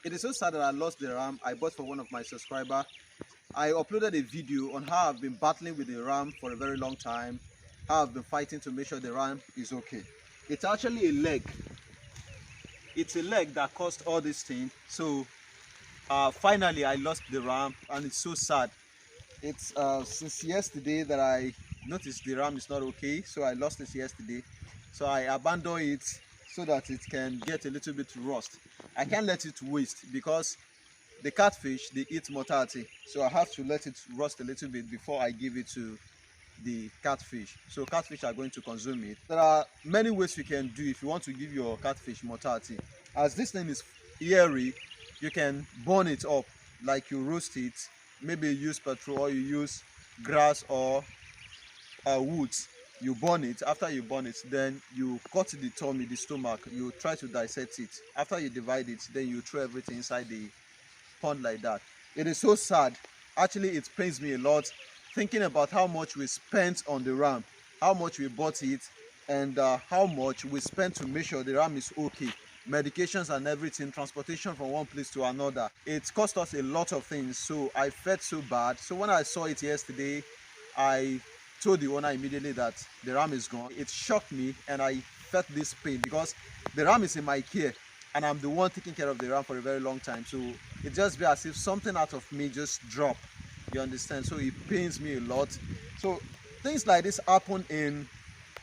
It is so sad that I lost the ram I bought for one of my subscribers. I uploaded a video on how I've been battling with the ram for a very long time, how I've been fighting to make sure the ram is okay. It's actually a leg. It's a leg that caused all this thing. So finally I lost the ram, and it's so sad. It's since yesterday that I noticed the ram is not okay, so I lost it yesterday. So I abandoned it so that it can get a little bit rust. I can't let it waste because the catfish, they eat mortality, so I have to let it rust a little bit before I give it to the catfish. So catfish are going to consume it. There are many ways you can do if you want to give your catfish mortality. As this thing is hairy, you can burn it up, like you roast it. Maybe you use petrol or you use grass or wood. You burn it. After you burn it, then you cut the tummy, the stomach. You try to dissect it. After you divide it, then you throw everything inside the pond like that. It is so sad. Actually, it pains me a lot thinking about how much we spent on the ram, how much we bought it, and how much we spent to make sure the ram is okay. Medications and everything, transportation from one place to another. It cost us a lot of things, so I felt so bad. So when I saw it yesterday, I told the owner immediately that the ram is gone. It shocked me, and I felt this pain because the ram is in my care and I'm the one taking care of the ram for a very long time. So it just be as if something out of me just dropped. You understand? So it pains me a lot. So things like this happen in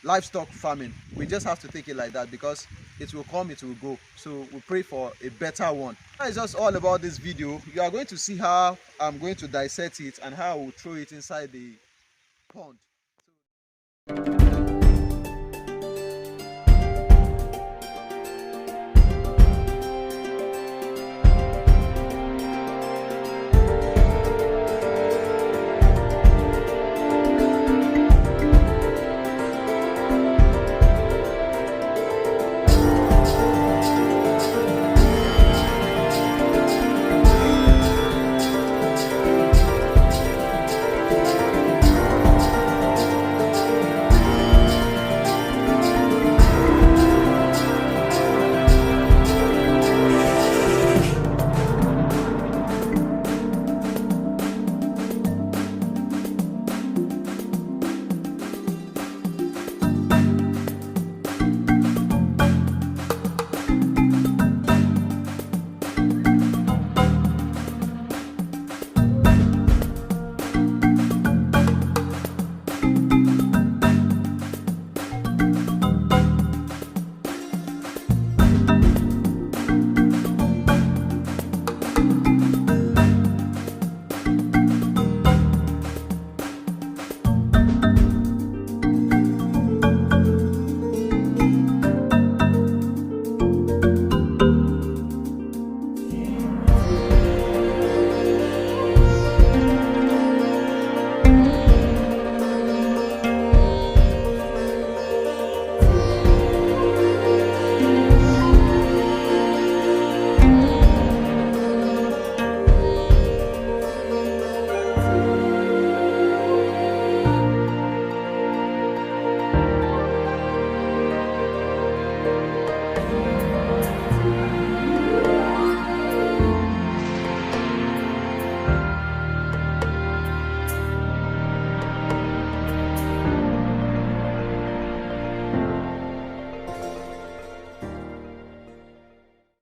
livestock farming. We just have to take it like that because it will come, it will go. So we pray for a better one. That is just all about this video. You are going to see how I'm going to dissect it and how I will throw it inside the pond.